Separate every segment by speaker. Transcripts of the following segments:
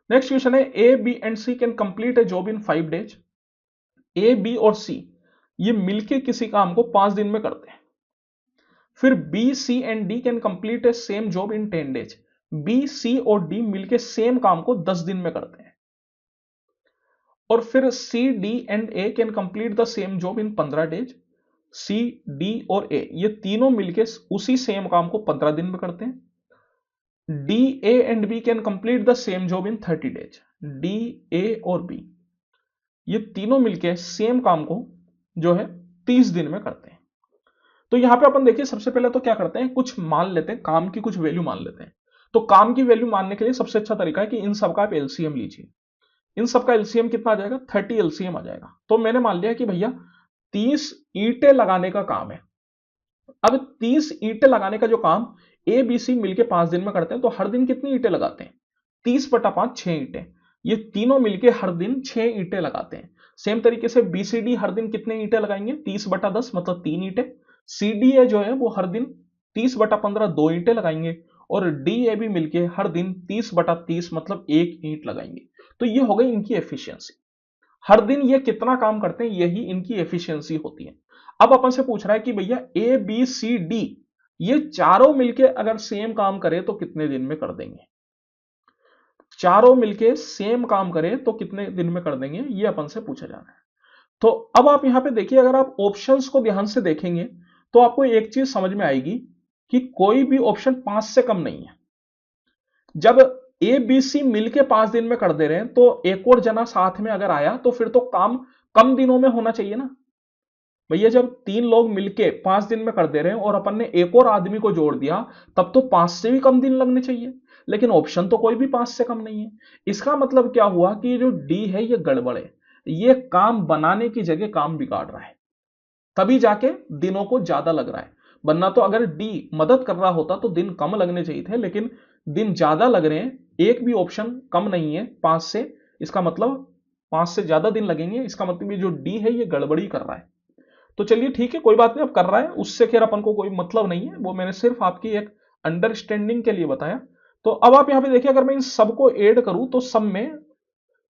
Speaker 1: Next question है a b and c can complete a job in 5 days. A b और c ये मिलके किसी काम को 5 दिन में करते हैं। फिर b c and d can complete a same job in 10 days. B c और डी मिलके सेम काम को 10 दिन में करते हैं। और फिर c d and a can complete the same job in 15 days. C d और ए ये तीनों मिलके उसी सेम काम को 15 दिन में करते हैं। D a and b can complete the same job in 30 days. D a और बी ये तीनों मिलके सेम काम को जो है 30 दिन में करते हैं। तो यहां पे अपन देखिए सबसे पहले तो क्या करते हैं, कुछ मान लेते हैं, काम की कुछ वैल्यू मान लेते हैं। तो काम की वैल्यू मानने के लिए सबसे अच्छा तरीका है कि इन सबका आप एलसीएम लीजिए। इन सबका एलसीएम कितना आ जाएगा, 30 एलसीएम आ जाएगा। तो मैंने मान लिया कि भैया 30 ईंटें लगाने का काम है। अब 30 ईंटें लगाने का जो काम ए बी सी मिलके 5 दिन में करते हैं, तो हर दिन कितनी ईंटें लगाते हैं, 30/5 6 ईंटें। ये तीनों मिलके हर दिन 6 ईंटें लगाते हैं। सेम तरीके से बीसीडी हर दिन कितने ईंटें लगाएंगे, 30/10 मतलब 3 ईंटें। सीडीए जो है वो हर दिन 30/15 2 ईंटें लगाएंगे। और डी ए भी मिलके हर दिन 30/30 मतलब 1 ईंट लगाएंगे। तो ये हो गई इनकी एफिशिएंसी। हर दिन ये कितना काम करते हैं यही इनकी एफिशिएंसी होती है। अब अपन से पूछ रहा है कि भैया ए बी सी डी ये चारों मिलके अगर सेम काम करे तो कितने दिन में कर देंगे। चारों मिलके सेम काम करें तो कितने दिन में कर देंगे, ये अपन से पूछा जा रहा है। तो अब आप यहां पे देखिए, अगर आप ऑप्शंस को ध्यान से देखेंगे तो आपको एक चीज समझ में आएगी कि कोई भी ऑप्शन 5 से कम नहीं है। जब ए बी सी मिलके 5 दिन में कर दे रहे हैं तो एक और जना साथ में अगर आया तो फिर तो काम कम दिनों में होना चाहिए ना। भैया जब 3 लोग मिलके 5 दिन में कर दे रहे हैं और अपन ने एक और आदमी को जोड़ दिया तब तो 5 से भी कम दिन लगने चाहिए। लेकिन ऑप्शन तो कोई भी 5 से कम नहीं है। इसका मतलब क्या हुआ कि ये जो डी है ये गड़बड़ है। ये काम बनाने की जगह काम बिगाड़ रहा है, तभी जाके दिनों को ज्यादा लग रहा है। वरना तो अगर डी मदद कर रहा होता तो दिन कम लगने चाहिए थे, लेकिन दिन ज्यादा लग रहे हैं। एक भी ऑप्शन कम नहीं है 5 से, इसका मतलब 5 से ज्यादा दिन लगेंगे। इसका मतलब ये जो डी है ये गड़बड़ी कर रहा है। तो चलिए ठीक है, कोई बात नहीं, अब कर रहा है उससे खैर अपन को कोई मतलब नहीं है, वो मैंने सिर्फ आपकी एक अंडरस्टैंडिंग के लिए बताया। तो अब आप यहां पे देखिए, अगर मैं इन सबको ऐड करूं तो सब में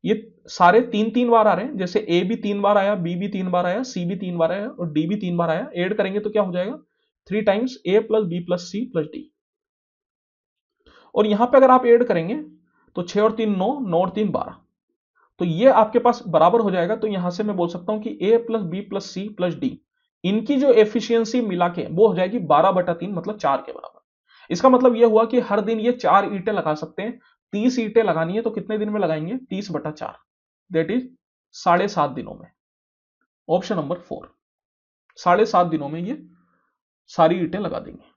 Speaker 1: ये सारे 3-3 बार आ रहे हैं। जैसे ए भी 3 बार आया, बी भी 3 बार आया, सी भी 3 बार आया और डी भी 3 बार आया। ऐड करेंगे तो क्या हो जाएगा, 3 times a plus b plus c plus d. और यहां पे अगर आप ऐड करेंगे तो 6 और 3 9, 9 और 3 12, तो ये आपके पास बराबर हो जाएगा। तो यहां से मैं बोल सकता हूं कि a plus b plus c plus d इनकी जो एफिशिएंसी मिला के वो हो जाएगी 12/3 मतलब 4 के बराबर। इसका मतलब यह हुआ कि हर दिन ये 4 ईंटें लगा सकते हैं। 30 ईंटें लगानी है तो कितने दिन में लगाएंगे, 30/4 दैट इज 7.5 दिनों में। ऑप्शन नंबर 4, 7.5 दिनों में ये सारी ईंटें लगा देंगे।